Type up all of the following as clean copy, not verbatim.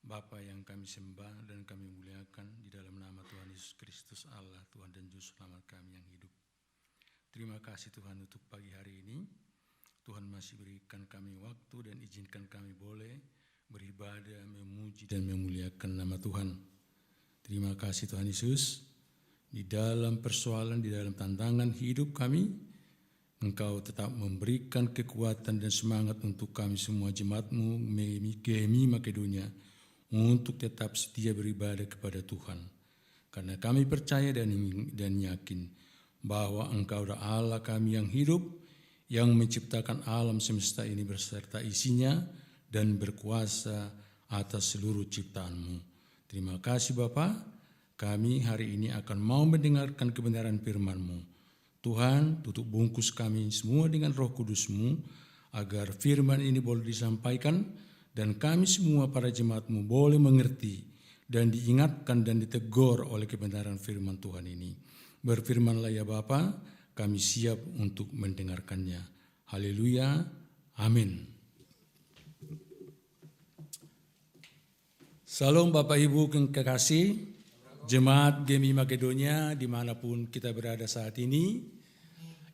Bapa yang kami sembah dan kami muliakan di dalam nama Tuhan Yesus Kristus Allah, Tuhan dan Juru Selamat kami yang hidup. Terima kasih Tuhan untuk pagi hari ini. Tuhan masih berikan kami waktu dan izinkan kami boleh beribadah, memuji dan memuliakan nama Tuhan. Terima kasih Tuhan Yesus. Di dalam persoalan, di dalam tantangan hidup kami, Engkau tetap memberikan kekuatan dan semangat untuk kami semua jemaat-Mu GMI Makedonia untuk tetap setia beribadah kepada Tuhan. Karena kami percaya dan yakin bahwa Engkau adalah Allah kami yang hidup, yang menciptakan alam semesta ini beserta isinya dan berkuasa atas seluruh ciptaan-Mu. Terima kasih Bapa, kami hari ini akan mau mendengarkan kebenaran firman-Mu. Tuhan, tutup bungkus kami semua dengan Roh Kudus-Mu, agar firman ini boleh disampaikan dan kami semua para jemaat-Mu boleh mengerti dan diingatkan dan ditegur oleh kebenaran firman Tuhan ini. Berfirmanlah ya Bapa, kami siap untuk mendengarkannya. Haleluya, amin. Salam Bapak Ibu yang kekasih, jemaat GMI Makedonia dimanapun kita berada saat ini,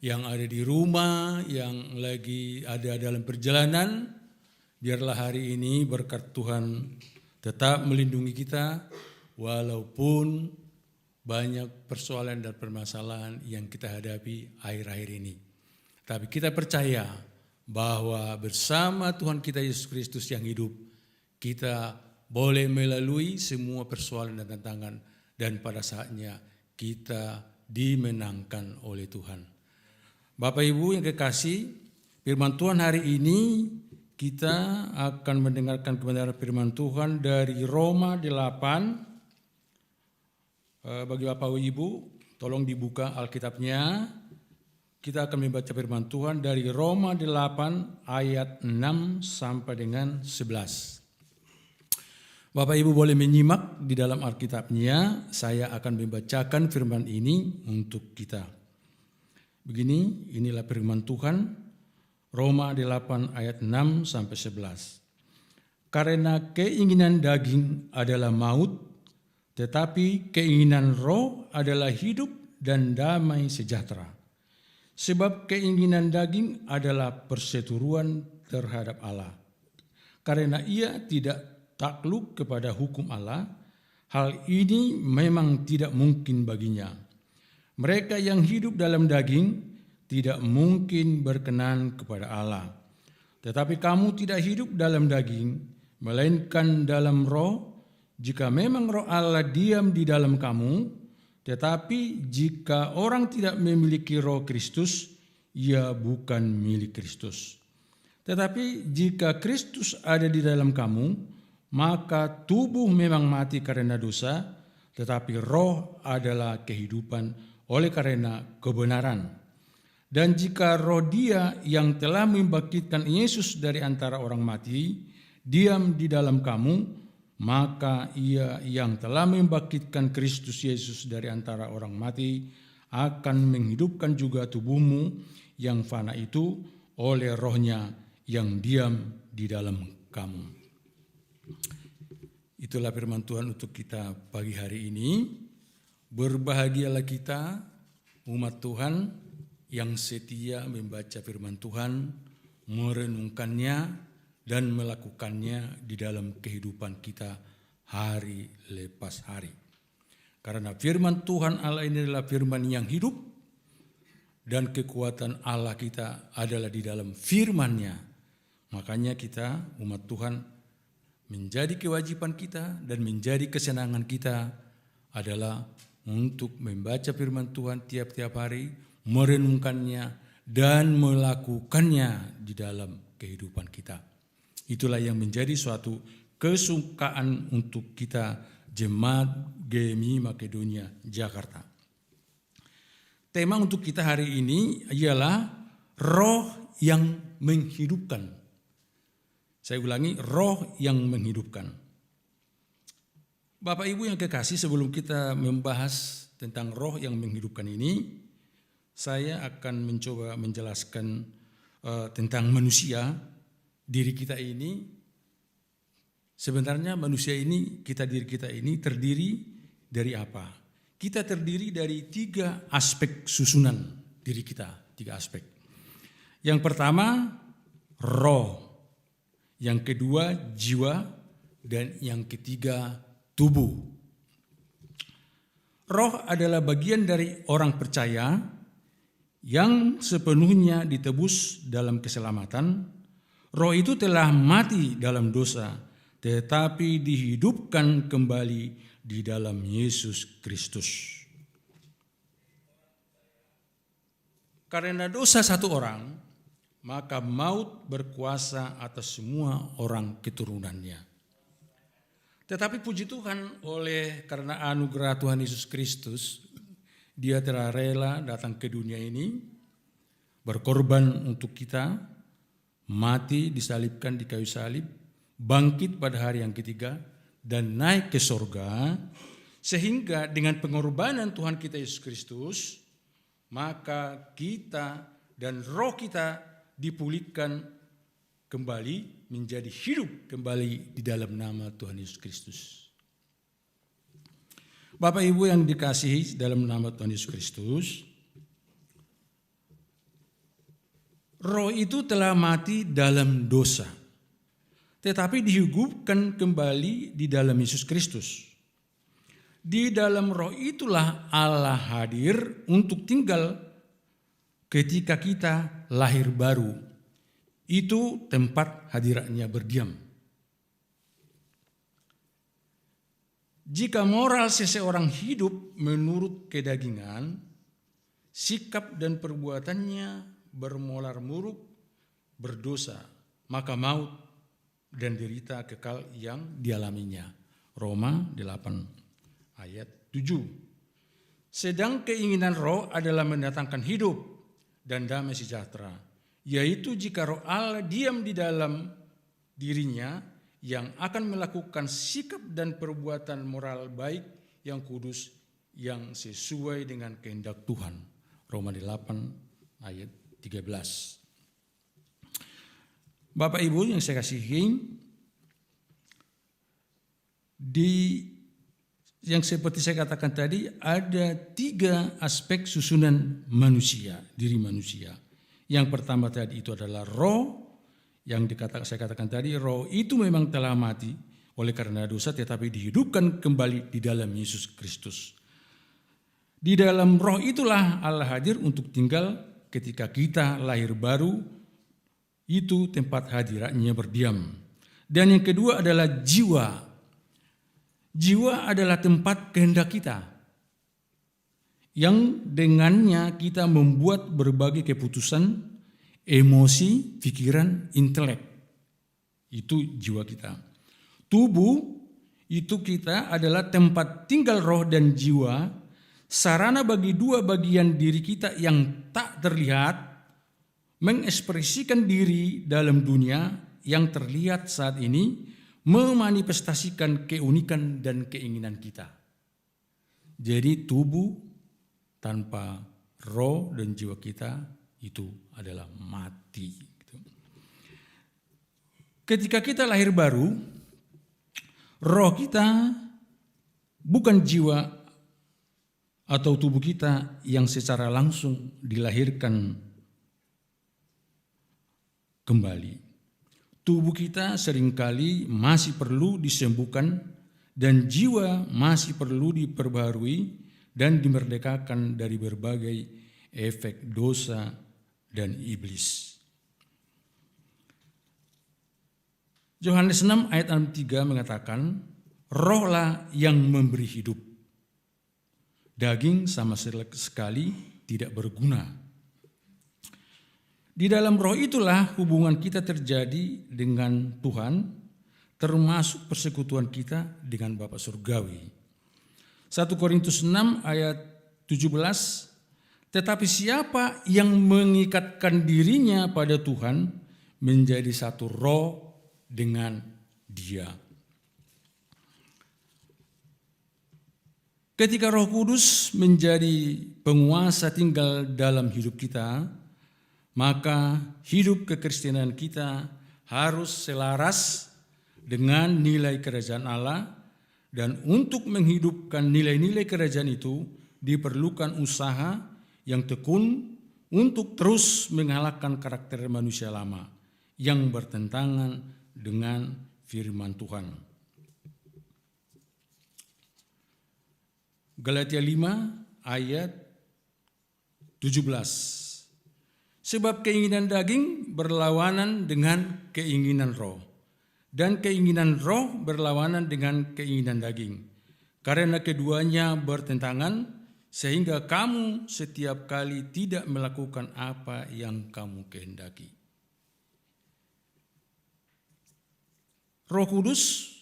yang ada di rumah, yang lagi ada dalam perjalanan, biarlah hari ini berkat Tuhan tetap melindungi kita walaupun banyak persoalan dan permasalahan yang kita hadapi akhir-akhir ini. Tapi kita percaya bahwa bersama Tuhan kita Yesus Kristus yang hidup, kita boleh melalui semua persoalan dan tantangan, dan pada saatnya kita dimenangkan oleh Tuhan. Bapak Ibu yang kekasih, firman Tuhan hari ini kita akan mendengarkan kebenaran firman Tuhan dari Roma 8. Bagi Bapak Ibu, tolong dibuka Alkitabnya. Kita akan membaca firman Tuhan dari Roma 8 ayat 6 sampai dengan 11. Bapak Ibu boleh menyimak di dalam Alkitabnya, saya akan membacakan firman ini untuk kita. Begini, inilah firman Tuhan, Roma 8 ayat 6 sampai 11. Karena keinginan daging adalah maut, tetapi keinginan roh adalah hidup dan damai sejahtera. Sebab keinginan daging adalah perseteruan terhadap Allah. Karena ia tidak takluk kepada hukum Allah, hal ini memang tidak mungkin baginya. Mereka yang hidup dalam daging tidak mungkin berkenan kepada Allah. Tetapi kamu tidak hidup dalam daging, melainkan dalam roh, jika memang roh Allah diam di dalam kamu. Tetapi jika orang tidak memiliki roh Kristus, ia bukan milik Kristus. Tetapi jika Kristus ada di dalam kamu, maka tubuh memang mati karena dosa, tetapi roh adalah kehidupan oleh karena kebenaran. Dan jika roh Dia yang telah membangkitkan Yesus dari antara orang mati diam di dalam kamu, maka Ia yang telah membangkitkan Kristus Yesus dari antara orang mati akan menghidupkan juga tubuhmu yang fana itu oleh rohnya yang diam di dalam kamu. Itulah firman Tuhan untuk kita pagi hari ini. Berbahagialah kita, umat Tuhan, yang setia membaca firman Tuhan, merenungkannya, dan melakukannya di dalam kehidupan kita hari lepas hari. Karena firman Tuhan Allah ini adalah firman yang hidup, dan kekuatan Allah kita adalah di dalam firman-Nya. Makanya kita, umat Tuhan, menjadi kewajiban kita dan menjadi kesenangan kita adalah untuk membaca firman Tuhan tiap-tiap hari, merenungkannya, dan melakukannya di dalam kehidupan kita. Itulah yang menjadi suatu kesukaan untuk kita jemaat GMI Makedonia Jakarta. Tema untuk kita hari ini ialah roh yang menghidupkan. Saya ulangi, roh yang menghidupkan. Bapak Ibu yang kekasih, sebelum kita membahas tentang roh yang menghidupkan ini, saya akan mencoba menjelaskan tentang manusia, diri kita ini Sebenarnya manusia ini, diri kita ini terdiri dari apa? Kita terdiri dari 3 aspek susunan diri kita, 3 aspek. Yang pertama, roh. Yang kedua, jiwa. Dan yang ketiga, tubuh. Roh adalah bagian dari orang percaya yang sepenuhnya ditebus dalam keselamatan. Roh itu telah mati dalam dosa, tetapi dihidupkan kembali di dalam Yesus Kristus. Karena dosa satu orang, maka maut berkuasa atas semua orang keturunannya. Tetapi puji Tuhan, karena anugerah Tuhan Yesus Kristus, Dia telah rela datang ke dunia ini, berkorban untuk kita, mati disalibkan di kayu salib, bangkit pada hari yang ketiga, dan naik ke sorga, sehingga dengan pengorbanan Tuhan kita Yesus Kristus, maka kita dan roh kita dipulihkan kembali menjadi hidup kembali di dalam nama Tuhan Yesus Kristus. Bapak Ibu yang dikasihi dalam nama Tuhan Yesus Kristus, roh itu telah mati dalam dosa, tetapi dihidupkan kembali di dalam Yesus Kristus. Di dalam roh itulah Allah hadir untuk tinggal ketika kita lahir baru. Itu tempat hadiratnya berdiam. Jika moral seseorang hidup menurut kedagingan, sikap dan perbuatannya bermolar muruk, berdosa, maka maut dan derita kekal yang dialaminya. Roma 8 ayat 7. Sedang keinginan roh adalah mendatangkan hidup dan damai sejahtera, yaitu jika roh Allah diam di dalam dirinya, yang akan melakukan sikap dan perbuatan moral baik yang kudus yang sesuai dengan kehendak Tuhan. Roma 8 ayat 13. Bapak Ibu yang saya kasihi, yang seperti saya katakan tadi, ada 3 aspek susunan manusia, diri manusia. Yang pertama tadi itu adalah roh, yang saya katakan tadi, roh itu memang telah mati oleh karena dosa, tetapi dihidupkan kembali di dalam Yesus Kristus. Di dalam roh itulah Allah hadir untuk tinggal ketika kita lahir baru, itu tempat hadiratnya berdiam. Dan yang kedua adalah jiwa. Jiwa adalah tempat kehendak kita, yang dengannya kita membuat berbagai keputusan, emosi, pikiran, intelek. Itu jiwa kita. Tubuh itu kita adalah tempat tinggal roh dan jiwa, sarana bagi 2 bagian diri kita yang tak terlihat, mengekspresikan diri dalam dunia yang terlihat saat ini, memanifestasikan keunikan dan keinginan kita. Jadi tubuh tanpa roh dan jiwa kita itu adalah mati. Ketika kita lahir baru, roh kita bukan jiwa atau tubuh kita yang secara langsung dilahirkan kembali. Tubuh kita seringkali masih perlu disembuhkan dan jiwa masih perlu diperbaharui dan dimerdekakan dari berbagai efek dosa dan iblis. Yohanes 6 ayat 63 mengatakan, rohlah yang memberi hidup. Daging sama sekali tidak berguna. Di dalam roh itulah hubungan kita terjadi dengan Tuhan, termasuk persekutuan kita dengan Bapa Surgawi. 1 Korintus 6 ayat 17, tetapi siapa yang mengikatkan dirinya pada Tuhan menjadi satu roh dengan Dia. Ketika Roh Kudus menjadi penguasa tinggal dalam hidup kita, maka hidup kekristenan kita harus selaras dengan nilai kerajaan Allah, dan untuk menghidupkan nilai-nilai kerajaan itu diperlukan usaha yang tekun untuk terus mengalahkan karakter manusia lama yang bertentangan dengan firman Tuhan. Galatia 5 ayat 17. Sebab keinginan daging berlawanan dengan keinginan roh, dan keinginan roh berlawanan dengan keinginan daging. Karena keduanya bertentangan, sehingga kamu setiap kali tidak melakukan apa yang kamu kehendaki. Roh Kudus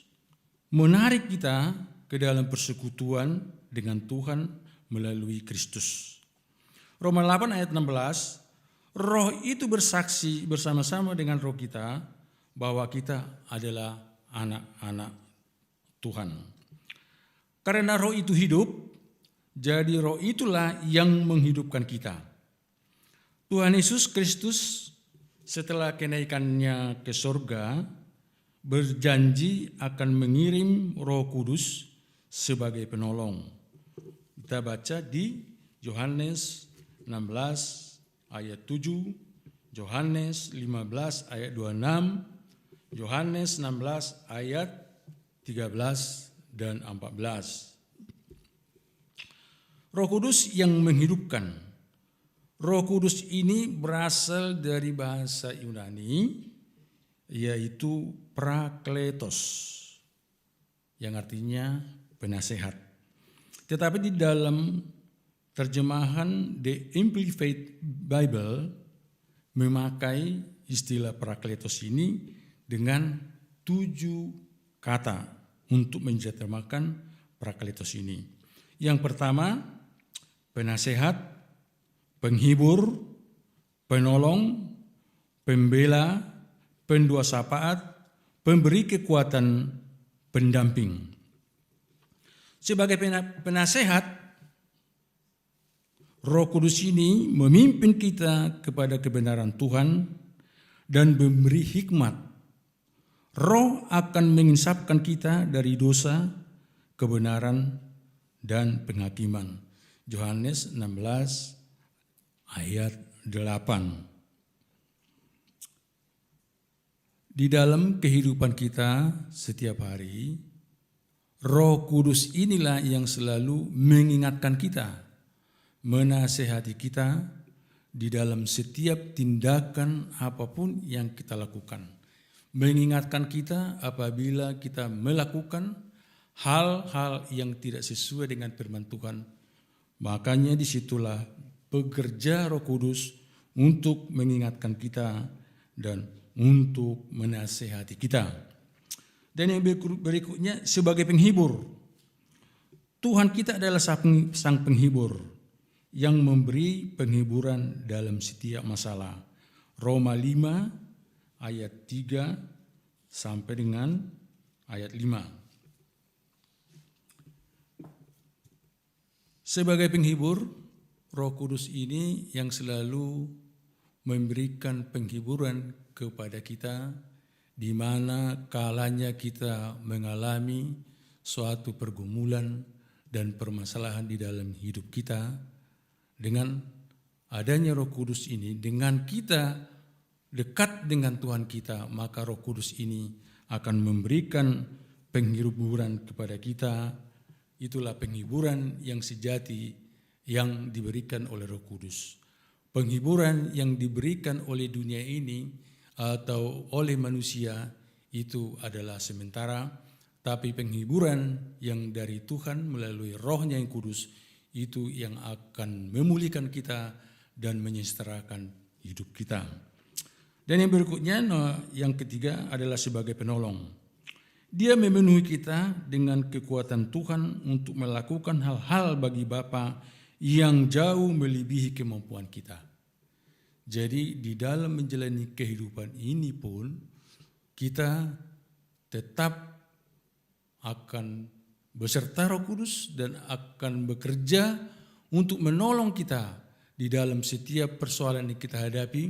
menarik kita ke dalam persekutuan dengan Tuhan melalui Kristus. Roma 8 ayat 16, Roh itu bersaksi bersama-sama dengan roh kita bahwa kita adalah anak-anak Tuhan. Karena roh itu hidup, jadi roh itulah yang menghidupkan kita. Tuhan Yesus Kristus setelah kenaikannya ke surga berjanji akan mengirim Roh Kudus sebagai penolong. Kita baca di Yohanes 16 ayat 7, Yohanes 15 ayat 26, Yohanes 16 ayat 13 dan 14. Roh Kudus yang menghidupkan. Roh Kudus ini berasal dari bahasa Yunani, yaitu Parakletos, yang artinya penasehat. Tetapi di dalam terjemahan The Amplified Bible memakai istilah Parakletos ini dengan 7 kata untuk menterjemahkan Parakletos ini. Yang pertama, penasehat, penghibur, penolong, pembela, pendua syafaat, pemberi kekuatan, pendamping. Sebagai penasehat, Roh Kudus ini memimpin kita kepada kebenaran Tuhan dan memberi hikmat. Roh akan menginsafkan kita dari dosa, kebenaran, dan penghakiman. Yohanes 16 ayat 8. Di dalam kehidupan kita setiap hari, Roh Kudus inilah yang selalu mengingatkan kita, menasehati kita di dalam setiap tindakan apapun yang kita lakukan. Mengingatkan kita apabila kita melakukan hal-hal yang tidak sesuai dengan firman Tuhan. Makanya disitulah bekerja Roh Kudus untuk mengingatkan kita dan untuk menasehati kita. Dan yang berikutnya sebagai penghibur. Tuhan kita adalah sang penghibur yang memberi penghiburan dalam setiap masalah. Roma 5 ayat 3 sampai dengan ayat 5. Sebagai penghibur, Roh Kudus ini yang selalu memberikan penghiburan kepada kita di mana kalanya kita mengalami suatu pergumulan dan permasalahan di dalam hidup kita. Dengan adanya Roh Kudus ini, dengan kita dekat dengan Tuhan kita, maka Roh Kudus ini akan memberikan penghiburan kepada kita. Itulah penghiburan yang sejati yang diberikan oleh Roh Kudus. Penghiburan yang diberikan oleh dunia ini atau oleh manusia itu adalah sementara, tapi penghiburan yang dari Tuhan melalui Roh-Nya yang kudus itu yang akan memulihkan kita dan menyejahterakan hidup kita. Dan yang berikutnya, yang ketiga adalah sebagai penolong. Dia memenuhi kita dengan kekuatan Tuhan untuk melakukan hal-hal bagi Bapa yang jauh melebihi kemampuan kita. Jadi di dalam menjalani kehidupan ini pun kita tetap akan beserta Roh Kudus dan akan bekerja untuk menolong kita di dalam setiap persoalan yang kita hadapi,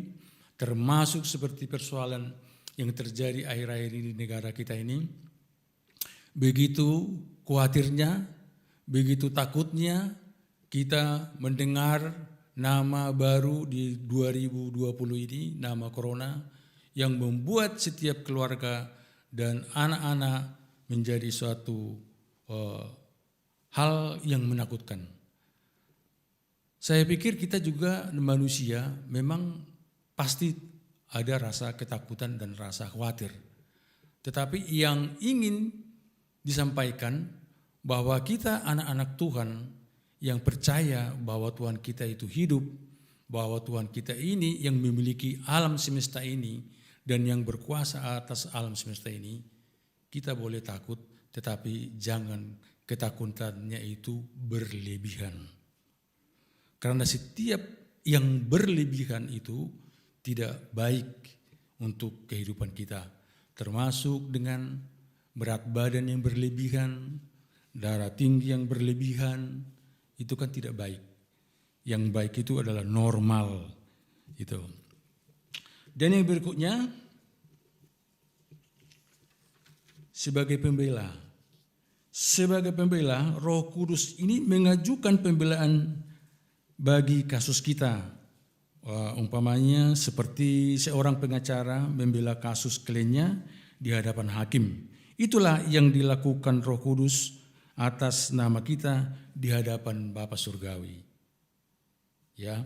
termasuk seperti persoalan yang terjadi akhir-akhir ini di negara kita ini, begitu khawatirnya, begitu takutnya kita mendengar nama baru di 2020 ini, nama corona, yang membuat setiap keluarga dan anak-anak menjadi suatu hal yang menakutkan. Saya pikir kita juga manusia memang pasti ada rasa ketakutan dan rasa khawatir. Tetapi yang ingin disampaikan bahwa kita anak-anak Tuhan yang percaya bahwa Tuhan kita itu hidup, bahwa Tuhan kita ini yang memiliki alam semesta ini dan yang berkuasa atas alam semesta ini, kita boleh takut, tetapi jangan ketakutannya itu berlebihan. Karena setiap yang berlebihan itu tidak baik untuk kehidupan kita, termasuk dengan berat badan yang berlebihan, darah tinggi yang berlebihan, itu kan tidak baik. Yang baik itu adalah normal. Itu. Dan yang berikutnya, sebagai pembela. Sebagai pembela, Roh Kudus ini mengajukan pembelaan bagi kasus kita. Umpamanya seperti seorang pengacara membela kasus kliennya di hadapan hakim. Itulah yang dilakukan Roh Kudus atas nama kita di hadapan Bapa Surgawi. Ya.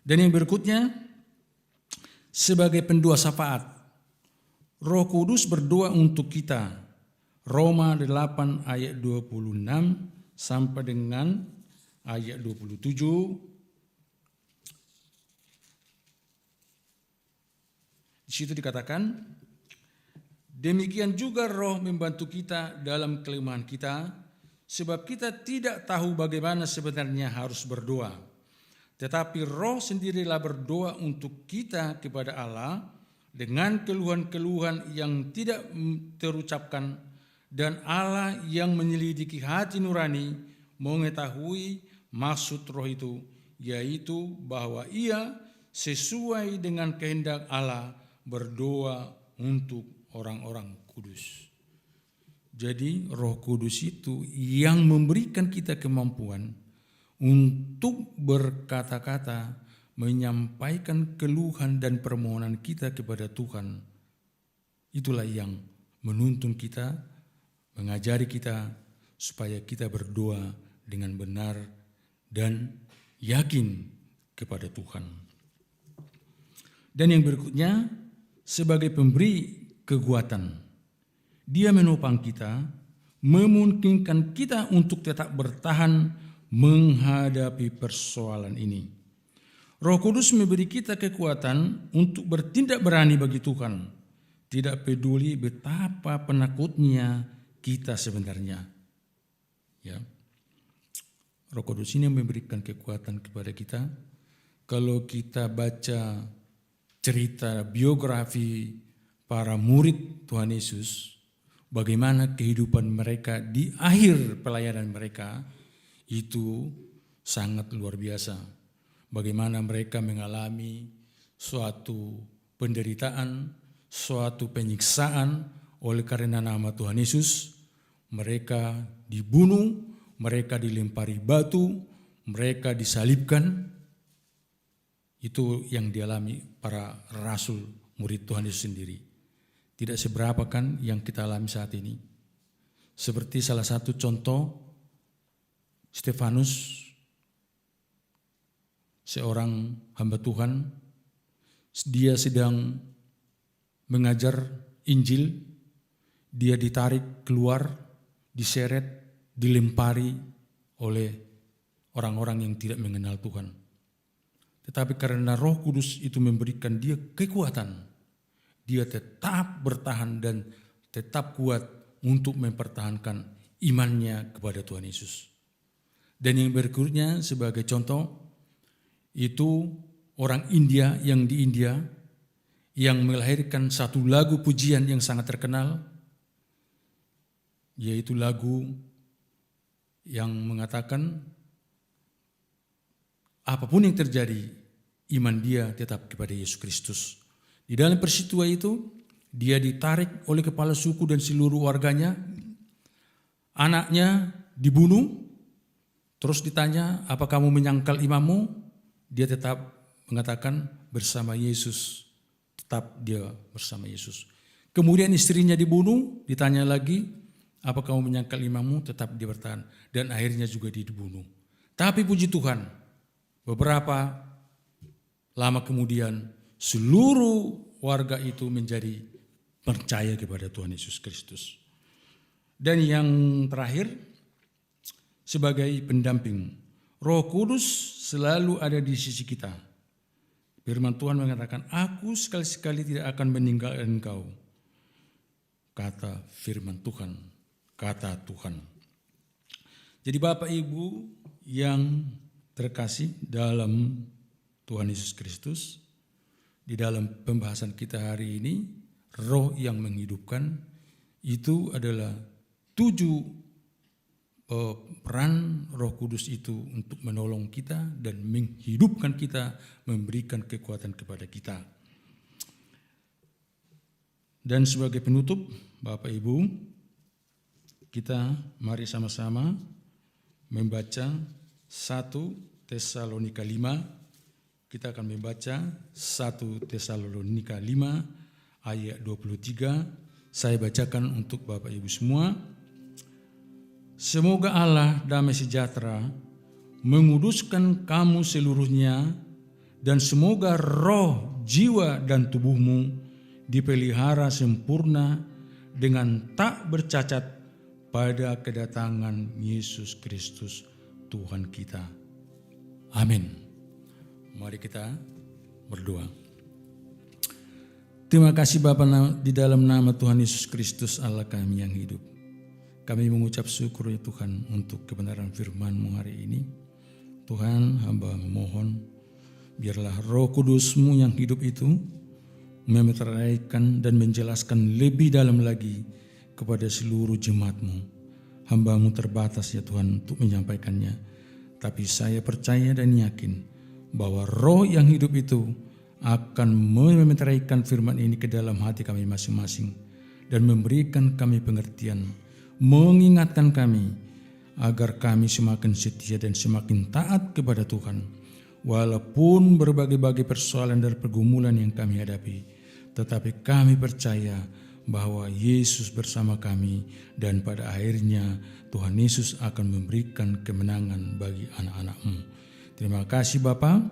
Dan yang berikutnya, sebagai pendua syafaat, Roh Kudus berdoa untuk kita. Roma 8 ayat 26 sampai dengan ayat 27. Di situ dikatakan, demikian juga Roh membantu kita dalam kelemahan kita, sebab kita tidak tahu bagaimana sebenarnya harus berdoa. Tetapi Roh sendirilah berdoa untuk kita kepada Allah dengan keluhan-keluhan yang tidak terucapkan, dan Allah yang menyelidiki hati nurani mengetahui maksud Roh itu, yaitu bahwa Ia sesuai dengan kehendak Allah berdoa untuk orang-orang kudus. Jadi Roh Kudus itu yang memberikan kita kemampuan untuk berkata-kata, menyampaikan keluhan dan permohonan kita kepada Tuhan. Itulah yang menuntun kita, mengajari kita supaya kita berdoa dengan benar dan yakin kepada Tuhan. Dan yang berikutnya, sebagai pemberi kekuatan, Dia menopang kita, memungkinkan kita untuk tetap bertahan menghadapi persoalan ini. Roh Kudus memberi kita kekuatan untuk bertindak berani bagi Tuhan, tidak peduli betapa penakutnya kita sebenarnya. Ya. Roh Kudus ini memberikan kekuatan kepada kita. Kalau kita baca cerita biografi para murid Tuhan Yesus, bagaimana kehidupan mereka di akhir pelayanan mereka, itu sangat luar biasa. Bagaimana mereka mengalami suatu penderitaan, suatu penyiksaan oleh karena nama Tuhan Yesus. Mereka dibunuh, mereka dilempari batu, mereka disalibkan. Itu yang dialami para rasul murid Tuhan Yesus sendiri. Tidak seberapa kan yang kita alami saat ini. Seperti salah satu contoh, Stefanus, seorang hamba Tuhan, dia sedang mengajar Injil, dia ditarik keluar, diseret, dilempari oleh orang-orang yang tidak mengenal Tuhan. Tetapi karena Roh Kudus itu memberikan dia kekuatan, dia tetap bertahan dan tetap kuat untuk mempertahankan imannya kepada Tuhan Yesus. Dan yang berikutnya sebagai contoh, itu orang India yang di India yang melahirkan satu lagu pujian yang sangat terkenal, yaitu lagu yang mengatakan apapun yang terjadi, iman dia tetap kepada Yesus Kristus. Di dalam peristiwa itu, Dia ditarik oleh kepala suku dan seluruh warganya. Anaknya dibunuh. Terus ditanya, apa kamu menyangkal imammu? Dia tetap mengatakan bersama Yesus. Tetap dia bersama Yesus. Kemudian istrinya dibunuh. Ditanya lagi, apa kamu menyangkal imammu? Tetap dia bertahan. Dan akhirnya juga dia dibunuh. Tapi puji Tuhan, beberapa lama kemudian seluruh warga itu menjadi percaya kepada Tuhan Yesus Kristus. Dan yang terakhir, sebagai pendamping, Roh Kudus selalu ada di sisi kita. Firman Tuhan mengatakan, aku sekali-sekali tidak akan meninggalkan engkau. Kata firman Tuhan, kata Tuhan. Jadi Bapak Ibu yang terkasih dalam Tuhan Yesus Kristus, di dalam pembahasan kita hari ini, roh yang menghidupkan itu adalah 7 peran Roh Kudus itu untuk menolong kita dan menghidupkan kita, memberikan kekuatan kepada kita. Dan sebagai penutup, Bapak Ibu, kita mari sama-sama membaca 1 Tesalonika 5. Kita akan membaca 1 Tesalonika 5 ayat 23. Saya bacakan untuk Bapak Ibu semua. Semoga Allah damai sejahtera menguduskan kamu seluruhnya, dan semoga roh, jiwa, dan tubuhmu dipelihara sempurna dengan tak bercacat pada kedatangan Yesus Kristus Tuhan kita. Amin. Mari kita berdoa. Terima kasih Bapa, di dalam nama Tuhan Yesus Kristus Allah kami yang hidup. Kami mengucap syukur ya Tuhan untuk kebenaran firman-Mu hari ini. Tuhan, hamba memohon biarlah Roh Kudus-Mu yang hidup itu memeteraikan dan menjelaskan lebih dalam lagi kepada seluruh jemaat-Mu. Hamba-Mu terbatas ya Tuhan untuk menyampaikannya. Tapi saya percaya dan yakin bahwa Roh yang hidup itu akan memeteraikan firman ini ke dalam hati kami masing-masing dan memberikan kami pengertian, mengingatkan kami agar kami semakin setia dan semakin taat kepada Tuhan. Walaupun berbagai-bagai persoalan dan pergumulan yang kami hadapi, tetapi kami percaya bahwa Yesus bersama kami dan pada akhirnya Tuhan Yesus akan memberikan kemenangan bagi anak-anak-Mu. Terima kasih Bapa.